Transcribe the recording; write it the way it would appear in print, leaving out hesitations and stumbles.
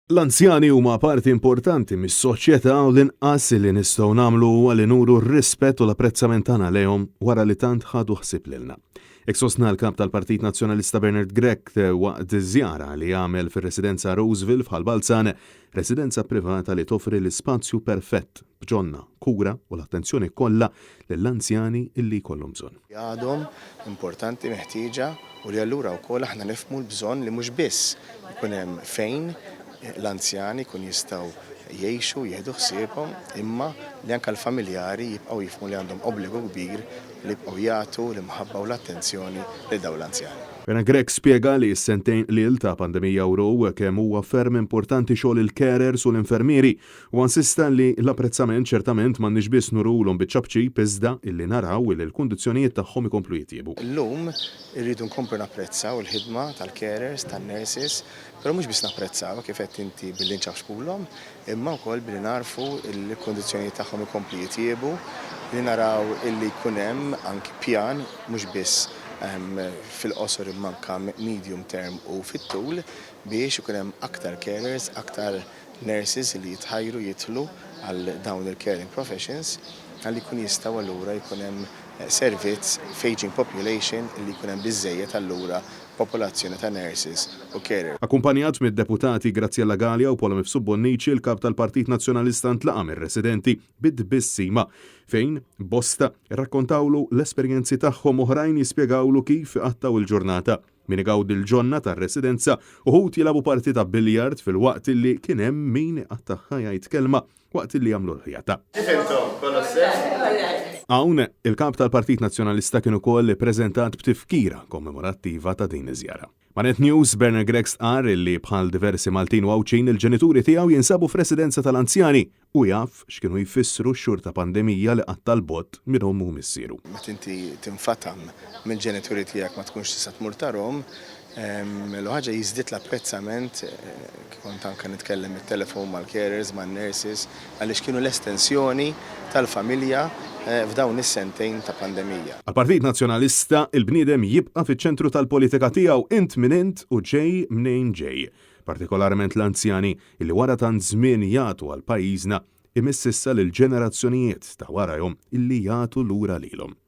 L-anzjani huma parti importanti mis-soċjetà u l-inqas li nistgħu nagħmlu huwa li nuru r-rispett u l-apprezzament tagħna lejhom wara li tant ħadu ħsieb lilna. Hekk sostna l-kap tal-Partit Nazzjonalista Bernard Grech waqt iż-żjara li għamel fir-residenza Roseville f'Ħalbalzan, residenza privata li toffri l-ispazju perfett b'ġonna, kura u l-attenzjoni kollha lill-anzjani illi jkollhom bżonn. Għadhom importanti meħtieġa u li allura wkoll aħna nifhmu l-bżonn li mhux biss ikun hemm fejn l-anzjani kun jistgħu jgħixu, jieħdu ħsiebhom, imma li anke l-familjari jibqgħu jifhmu li għandhom obbligu kbir li jibqgħu jagħtu l-imħabba u l-attenzjoni lil dawn l-anzjani. Bernard Grech spjega li s-sentejn lil ta' pandemija ewrow kemm huwa ferm importanti xogħol il-carers u l-infermieri u insista li l-apprezzament ċertament m'għandniex biss nurulhom biċ-ċabċib iżda illi naraw li l-kundizzjonijiet tagħhom ikomplu jitjiebu. Illum irridu nkomplu napprezzaw il-ħidma tal-carers, tan-nurses, però mhux biss napprezzaw kif qed inti billi nċaħxbulhom, imma wkoll billi narfu l-kundizzjonijiet tagħhom ikomplu jitjiebu, li naraw illi jkun hemm anki pjan mhux biss fil-qosor imma anke medium term u fit-tul biex ikun hemm aktar carers, aktar nurses li jitħajru jidħlu għal dawn il-caring professions għalli jkun jistgħu allura jkun hemm servizz f'aging population li jkun hemm biżżejjed allura popolazzjoni ta' nurses u carers. Akkumpanjat mid-deputati Graziella Gallia u Pola Mifsud Bonnici, il-kap tal-Partit Nazzjonalista ntlaqa mir-residenti bid-bissima fejn bosta rrakkontawlu l-esperjenzi tagħhom oħrajn jispjegawlu kif qattaw il-ġurnata. Min igawdi l-ġonna tar-residenza uħud jilagħbu parti ta' biljard fil-waqt li kien hemm min qattaħħa jgħid kelma waqt li jagħmlu l-ħjata. Hawn il-kap tal-Partit Nazzjonalista kien ukoll ippreżentat b'tifkira kommemorattiva ta' din iż-żjara. Manet News Bernard Grech qar illi bħal diversi Maltin u Awċin il-ġenituri tiegħu jinsabu f'residenza tal-anzjani u jaf x'kienu jfissru x-xhur ta' pandemija li qatt tal-bot minnhom u missieru. Meta inti tinfatam mill-ġenituri tiegħek ma tkunx tista' tmur tarhom, l-ħaġa jiżdied l-apprezzament kont anke nitkellem mit-telefon mal-carers, man-nurses għaliex kienu l-estensjoni tal-familja f'dawn is-sentejn ta' pandemija. Għal-Partit Nazzjonalista il-bniedem jibqa' fiċ-ċentru tal-politika tiegħu int min int u ġej mnejn ġej, partikolarment l-anzjani illi wara tant żmien jagħtu għal pajjiżna imiss issa lil ġenerazzjonijiet ta' warahom illi jagħtu lura lilhom.